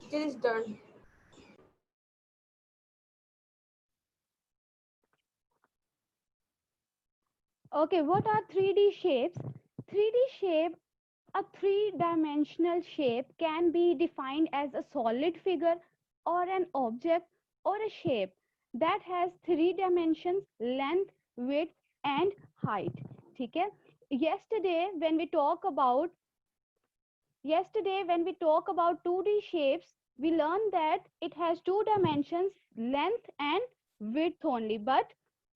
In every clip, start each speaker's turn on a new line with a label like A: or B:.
A: It is done.
B: Okay, what are 3D shapes? 3D shape, a three-dimensional shape can be defined as a solid figure or an object or a shape that has three dimensions: length, width and height. ठीक है? Yesterday when we talk about Yesterday, when we talk about 2D shapes, we learned that it has two dimensions, length and width only. But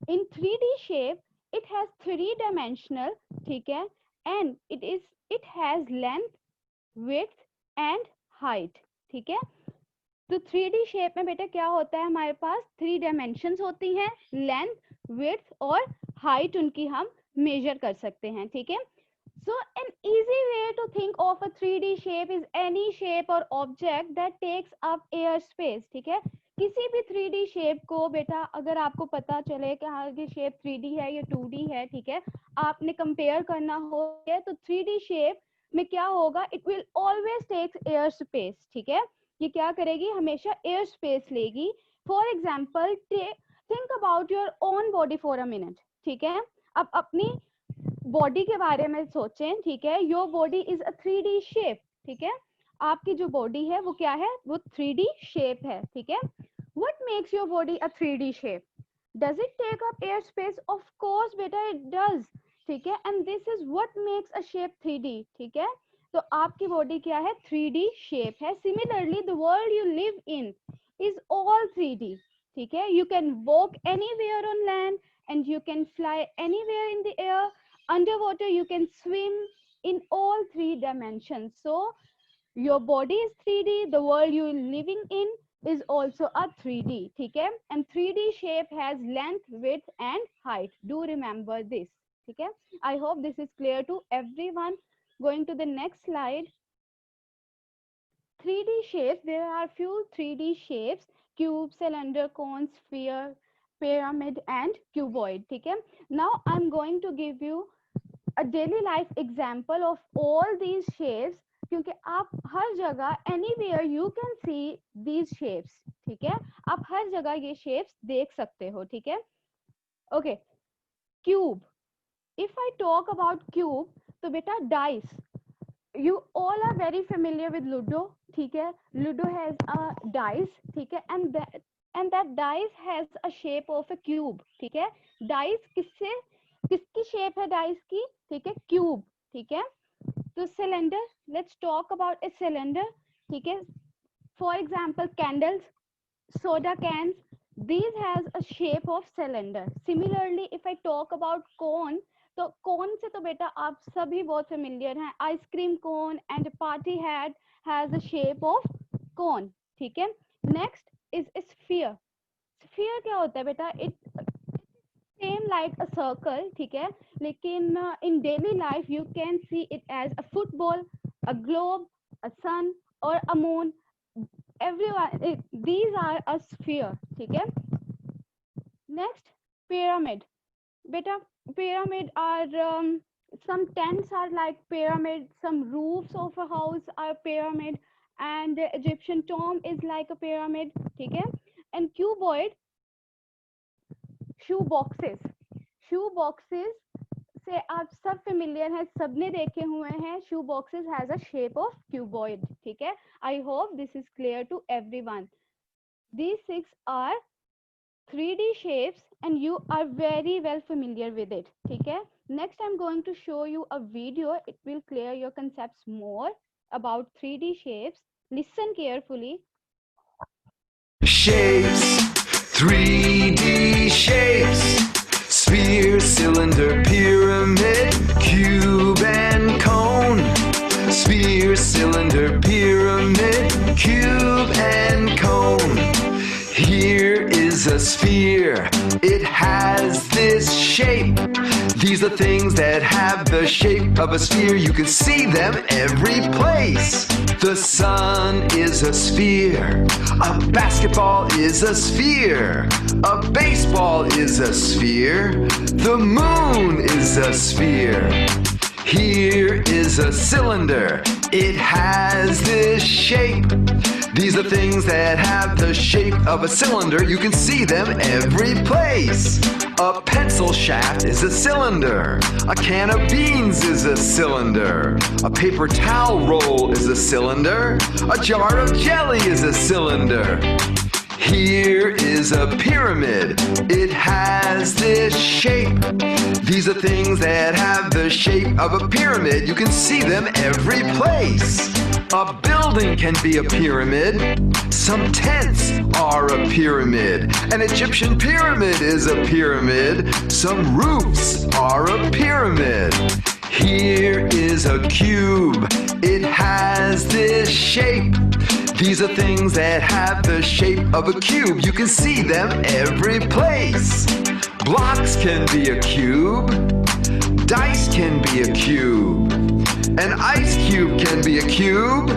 B: in 3D shape, it has three dimensional, ठीक है? And it has length, width and height. ठीक है? तो 3D shape में बेटा क्या होता है, हमारे पास थ्री डायमेंशंस होती हैं, लेंथ, विड्थ और हाइट उनकी हम मेजर कर सकते हैं. ठीक है? So an easy way to think of a 3D shape is any shape or object that takes up air space. ठीक है? किसी भी 3D शेप को बेटा अगर आपको पता चले कि हाँ ये शेप 3D है या 2D है, ठीक है, आपने कंपेयर करना हो तो 3D शेप में क्या होगा, it will always takes air space. ठीक है? ये क्या करेगी, हमेशा एयर स्पेस लेगी. For example think about your own body for a minute. ठीक है? अब अपनी बॉडी के बारे में सोचें. ठीक है? Your body is a 3D shape. ठीक है? आपकी जो बॉडी है वो क्या है, वो 3D शेप है. ठीक है? What makes your body a 3D shape? Does it take up air space? Of course बेटा इट डज. ठीक है? And this is what makes a shape 3D. ठीक है? तो आपकी बॉडी क्या है, 3D शेप है. Similarly the world you live in is all 3D. ठीक है? You can walk anywhere on land and you can fly anywhere in the air. Underwater you can swim in all three dimensions. So your body is 3D, the world you are living in is also a 3D. ठीक है? And 3D shape has length, width and height. Do remember this. ठीक है? I hope this is clear to everyone. Going to the next slide. 3D shapes, there are few 3D shapes: cube, cylinder, cone, sphere, pyramid and cuboid. ठीक है? Now I'm going to give you a daily life example of all these shapes, क्योंकि आप हर जगह anywhere you can see these shapes. ठीक है? आप हर जगह ये shapes देख सकते हो. ठीक है? Okay, cube. If I talk about cube, तो बेटा dice. You all are very familiar with Ludo. ठीक है? Ludo has a dice. ठीक है? And that dice has a shape of a cube. ठीक है? Dice किसकी शेप है डाइस की? ठीक है? क्यूब. ठीक है? तो cylinder, let's talk about a cylinder. ठीक है? For example candles, soda cans, these has a shape of cylinder. Similarly if I talk about cone, तो cone से तो बेटा आप सभी बहुत familiar हैं. Ice cream cone and a party hat has a shape of cone. ठीक है? next is a sphere. sphere क्या होता है बेटा? Same like a circle. ठीक है? लेकिन in daily life you can see it as a football, a globe, a sun or a moon. Everyone, these are a sphere. ठीक है? Next, pyramid. Beta, pyramid are some tents are like pyramid, some roofs of a house are pyramid, and the Egyptian tomb is like a pyramid. ठीक है? And cuboid, shoe boxes से आप सब familiar हैं, सबने देखे हुए हैं. Shoe boxes has a shape of cuboid. ठीक है? I hope this is clear to everyone. These 6 are 3D shapes and you are very well familiar with it. ठीक है? Next I'm going to show you a video. It will clear your concepts more about 3D shapes. Listen carefully.
C: Shapes, 3D shapes: sphere, cylinder, pyramid, cube and cone. Sphere, cylinder, pyramid, cube and cone. Here is a sphere, it has this shape. These are things that have the shape of a sphere. You can see them every place. The sun is a sphere, a basketball is a sphere, a baseball is a sphere, the moon is a sphere. Here is a cylinder, it has this shape. These are things that have the shape of a cylinder. You can see them every place. A pencil shaft is a cylinder. A can of beans is a cylinder. A paper towel roll is a cylinder. A jar of jelly is a cylinder. Here is a pyramid. It has this shape. These are things that have the shape of a pyramid. You can see them every place. A building can be a pyramid. Some tents are a pyramid. An Egyptian pyramid is a pyramid. Some roofs are a pyramid. Here is a cube. It has this shape. These are things that have the shape of a cube. You can see them every place. Blocks can be a cube. Dice can be a cube. An ice cube can be a cube.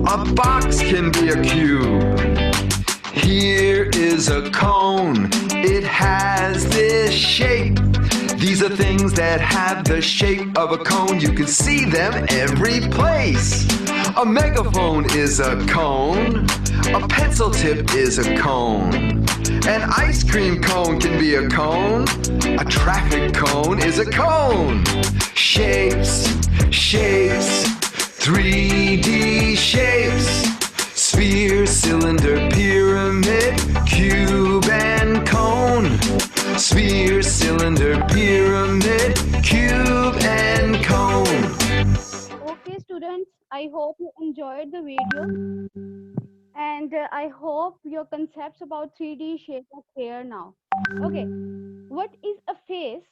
C: A box can be a cube. Here is a cone. It has this shape. These are things that have the shape of a cone. You can see them every place. A megaphone is a cone. A pencil tip is a cone. An ice cream cone can be a cone. A traffic cone is a cone. Shapes, shapes, 3D shapes. Sphere, cylinder, pyramid, cube, and cone. Sphere, cylinder, pyramid, cube, and cone.
B: Okay, students, I hope you enjoyed the video, and I hope your concepts about 3D shape are clear now. Okay, what is a face?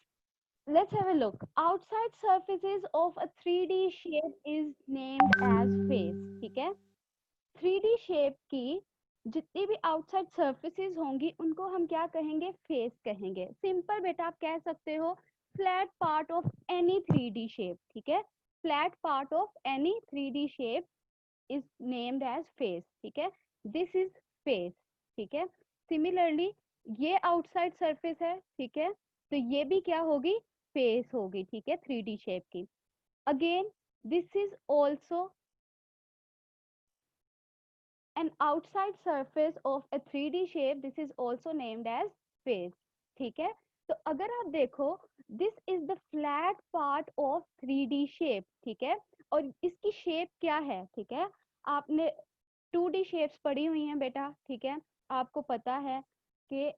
B: Let's have a look. Outside surfaces of a 3D shape is named as face. ठीक है? 3D shape की जितनी भी outside surfaces होंगी उनको हम क्या कहेंगे? फेस कहेंगे. सिंपल बेटा आप कह सकते हो flat part of any 3D shape. ठीक है? Flat part of any 3D shape is named as face. ठीक है? This is face. ठीक है? सिमिलरली ये आउटसाइड सरफेस है. ठीक है? तो ये भी क्या होगी? फेस होगी. ठीक है? 3D शेप की. Again this is also an outside surface of a 3D shape. This is also named as face. ठीक है? तो अगर आप देखो this is the flat part of 3D shape. ठीक है? और इसकी शेप क्या है? ठीक है? आपने 2D shapes पढ़ी हुई हैं बेटा. ठीक है? आपको पता है कि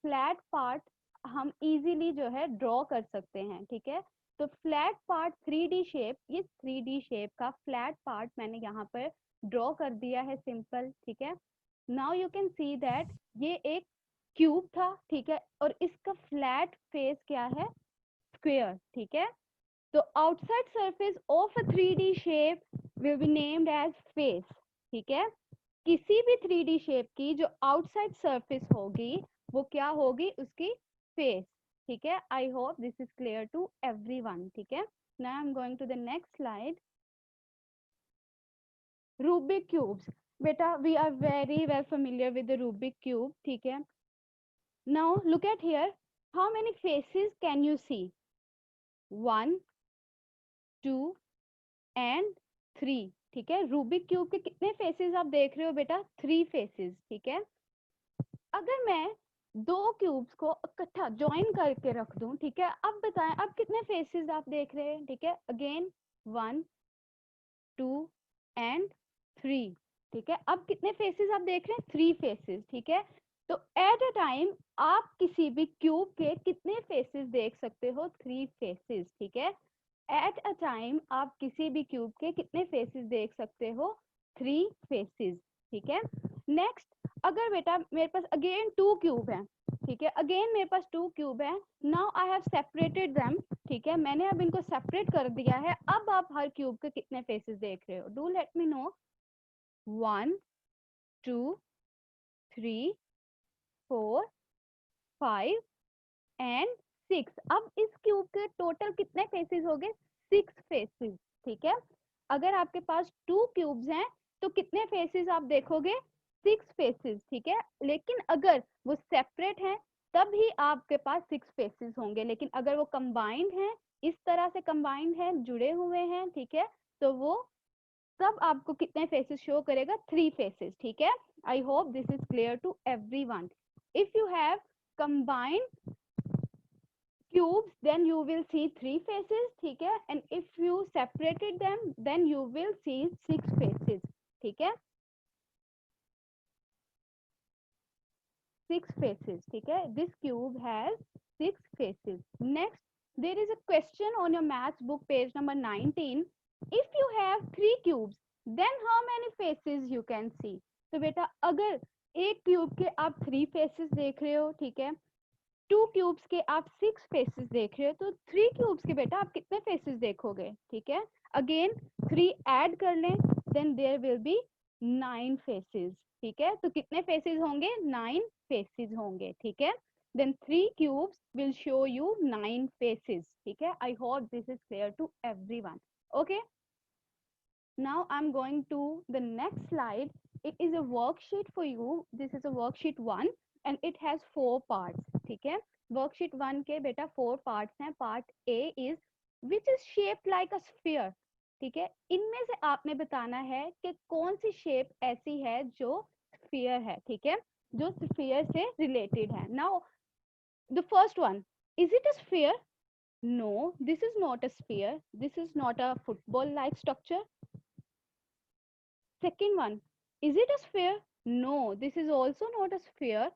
B: फ्लैट पार्ट हम इजीली जो है ड्रॉ कर सकते हैं. ठीक है? तो फ्लैट पार्ट 3D शेप, इस 3D शेप का फ्लैट पार्ट मैंने यहाँ पर ड्रॉ कर दिया है. सिंपल. ठीक है? Now you can see that ये एक क्यूब था. ठीक है? और इसका फ्लैट फेस क्या है? स्क्वायर. ठीक है? तो outside surface of a 3D shape will be named as face. ठीक है? किसी भी 3D शेप की जो आउटसाइड सरफेस होगी वो क्या होगी? उसकी फेस. ठीक है? I hope this is clear to everyone. ठीक है? Now I am going to the next slide. Rubik cubes. Beta, we are very well familiar with the Rubik cube. ठीक है? Now look at here. How many faces can you see? 1, 2 and 3. ठीक है? Rubik cube के कितने faces आप देख रहे हो बेटा? 3 faces. ठीक है? अगर मैं दो क्यूब्स को इकट्ठा ज्वाइन करके रख दूं. ठीक है? अब बताएं अब कितने faces आप देख रहे हैं? ठीक है? Again 1, 2 and 3. ठीक है? अब कितने फेसेस आप देख रहे हैं? 3 फेसेस. ठीक है? तो एट अ टाइम आप किसी भी क्यूब के कितने फेसेस देख सकते हो? 3 फेसेस. ठीक है? एट अ टाइम आप किसी भी क्यूब के कितने फेसेस देख सकते हो? 3 फेसेस. ठीक है? नेक्स्ट, अगर बेटा मेरे पास अगेन 2 क्यूब है. ठीक है? अगेन मेरे पास 2 क्यूब है. Now I have separated them. ठीक है? मैंने अब इनको सेपरेट कर दिया है. अब आप हर क्यूब के कितने फेसेस देख रहे हो? Do let me know. 1, 2, 3, 4, 5 and 6. अब इस क्यूब के टोटल कितने फेसेस हो गए? 6 फेसेस. ठीक है? अगर आपके पास 2 क्यूब्स हैं तो कितने फेसेस आप देखोगे? 6 फेसेस. ठीक है? लेकिन अगर वो सेपरेट हैं तब ही आपके पास 6 फेसेस होंगे. लेकिन अगर वो कंबाइंड हैं, इस तरह से कंबाइंड हैं, जुड़े हुए हैं, ठीक है, तो वो तब आपको कितने फेसेस शो करेगा, 3 फेसेस, ठीक है। I hope this is clear to everyone. If you have combined cubes then you will see 3 faces, ठीक है, and if you separated them then you will see 6 faces, ठीक है, 6 faces, ठीक है। This cube has 6 faces. Next, there is a question on your maths book page number 19. If you have 3 cubes, then how many faces you can see? तो बेटा अगर एक cube के आप 3 faces देख रहे हो, ठीक है, 2 क्यूब्स के आप 6 फेसेस देख रहे हो, तो 3 क्यूब्स के बेटा आप कितने फेसेस देखोगे, ठीक है। अगेन 3 ऐड कर लें, then there will be 9 faces, ठीक है। तो कितने फेसेस होंगे, 9 फेसेस होंगे, ठीक है। Then 3 cubes will show you 9 faces, ठीक है। I hope this is clear to everyone. Okay, now I'm going to the next slide. It is a worksheet for you. This is a worksheet 1 and it has 4 parts, ठीक है। worksheet 1 के बेटा 4 parts हैं। part A is which is shaped like a sphere, ठीक है। इनमें से आपने बताना है कि कौन सी शेप ऐसी है जो स्फीयर है, ठीक है, जो स्फीयर से रिलेटेड है। now the first one, is it a sphere? No, this is not a sphere. This is not a football like structure. Second one, is it a sphere? No, this is also not a sphere.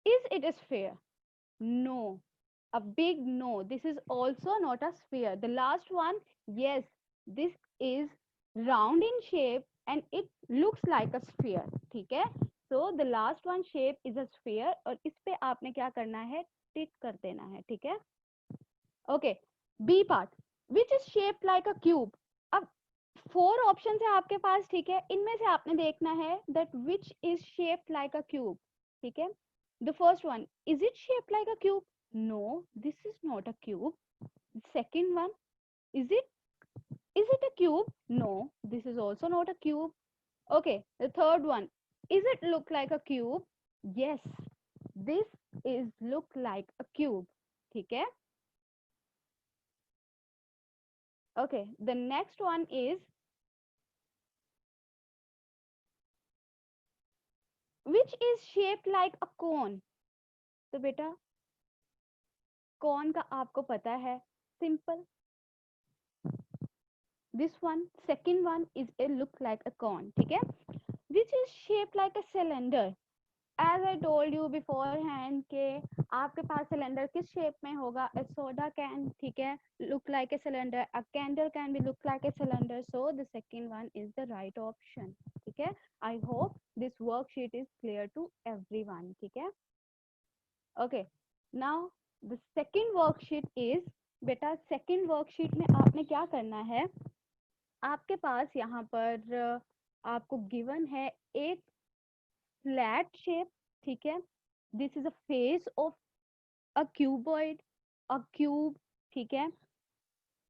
B: Is it a sphere? No, a big no. This is also not a sphere. The last one, yes, this is round in shape and it looks like a sphere, ठीक है। So the last one shape is a sphere और इस पे आपने क्या करना है, टिक कर देना है, ठीक है। Okay, B part, which is shaped like a cube. अब 4 ऑप्शन है आपके पास, ठीक है, इनमें से आपने देखना है that which is shaped like a cube, ठीक है। The first one, is it shaped like a cube? No, this is not a cube. Second one, is it a cube? No, this is also not a cube. Okay, the third one, is it look like a cube? Yes, this is look like a cube, ठीक है। Okay, the next one is which is shaped like a cone. तो बेटा कौन का आपको पता है, simple, this one, second one is a look like a corn, ठीक है। Which is shape like a cylinder, as I told you beforehand के आपके पास सिलेंडर किस शेप में होगा, अ सोडा कैन, ठीक है, look like a cylinder, a candle can be look like a cylinder, so the second one is the right option, ठीक है। I hope this worksheet is clear to everyone, ठीक है। Okay, now the second worksheet is, बेटा second worksheet में आपने क्या करना है, आपके पास यहाँ पर आपको गिवन है एक फ्लैट शेप, ठीक है, this is a face of a cuboid, a cube, ठीक है।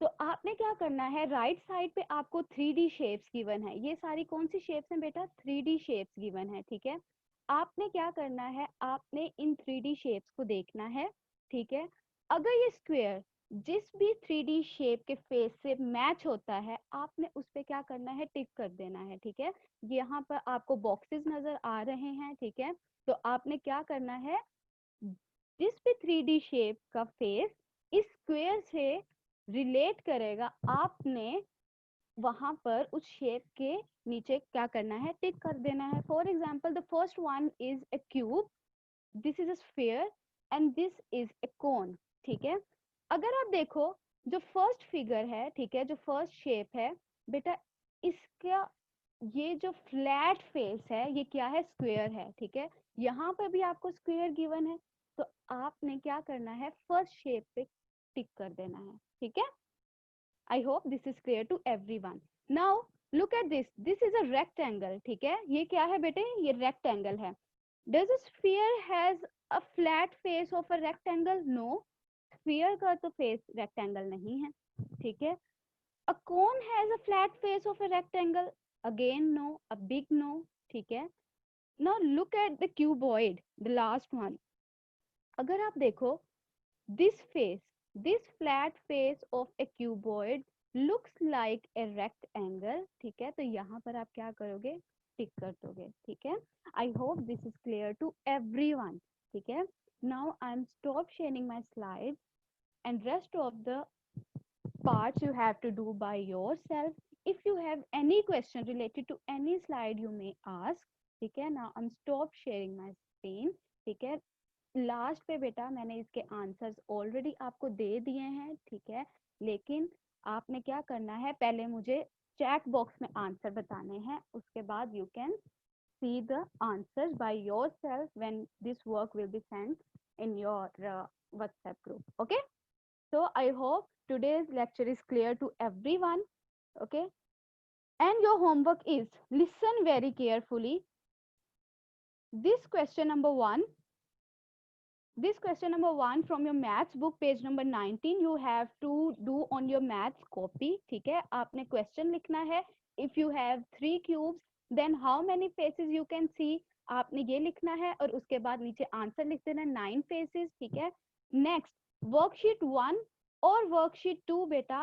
B: तो आपने क्या करना है, राइट साइड पे आपको 3D शेप्स गिवन है। ये सारी कौन सी शेप्स हैं बेटा, 3D शेप्स गिवन है, ठीक है। आपने क्या करना है, आपने इन 3D शेप्स को देखना है, ठीक है। अगर ये स्क्वायर जिस भी 3D शेप के फेस से मैच होता है, आपने उस पे क्या करना है, टिक कर देना है, ठीक है। यहाँ पर आपको बॉक्सेस नजर आ रहे हैं, ठीक है। तो आपने क्या करना है, जिस भी 3D शेप का फेस इस स्क्वायर से रिलेट करेगा, आपने वहां पर उस शेप के नीचे क्या करना है, टिक कर देना है। For example the first one is a cube, this is a sphere and this is a cone, ठीक है। अगर आप देखो जो फर्स्ट फिगर है, ठीक है, जो फर्स्ट शेप है बेटा, इसका ये जो फ्लैट फेस है ये क्या है, स्क्वायर है, ठीक है। यहाँ पर भी आपको स्क्वायर गिवन है, तो आपने क्या करना है, फर्स्ट शेप पे टिक कर देना है, ठीक है। I hope this is clear to everyone. Now look at this, this is a rectangle, ठीक है। ये क्या है बेटे, ये रेक्टेंगल है। Does a sphere has a flat face of a rectangle? No, sphere का तो फेस रेक्टेंगल नहीं है, ठीक है। A cone has a flat face of a rectangle? Again no, a big no, ठीक है। Now look at the cuboid, the last one. अगर आप देखो this face, this flat face of a cuboid looks like a rectangle, ठीक है, तो यहाँ पर आप क्या करोगे, टिक कर दोगे, ठीक है। I hope this is clear to everyone, ठीक है। Now I am stop sharing my slide and rest of the parts you have to do by yourself. If you have any question related to any slide you may ask, ठीक है। now I'm stop sharing my screen, ठीक है। Last पे बेटा मैंने इसके answers already आपको दे दिए हैं, ठीक है, लेकिन आपने क्या करना है, पहले मुझे चैट बॉक्स में आंसर बताने हैं, उसके बाद you can see the answers by yourself when this work will be sent in your WhatsApp group. Okay, so I hope today's lecture is clear to everyone. Okay, and your homework is listen very carefully. This question number 1, this question number 1 from your maths book page number 19 you have to do on your maths copy, ठीक है। आपने question लिखना है, if you have 3 cubes then how many faces you can see, आपने ये लिखना है और उसके बाद नीचे आंसर लिख देना 9 faces, ठीक है। नेक्स्ट वर्कशीट 1 और वर्कशीट 2 बेटा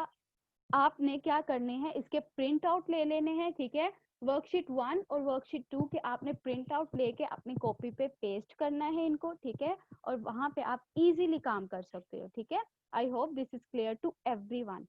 B: आपने क्या करने हैं, इसके प्रिंट आउट ले लेने हैं, ठीक है। वर्कशीट 1 और वर्कशीट 2 के आपने प्रिंट आउट लेके अपनी कॉपी पे पेस्ट करना है इनको, ठीक है, और वहां पे आप इजीली काम कर सकते हो, ठीक है। I hope this is clear to everyone.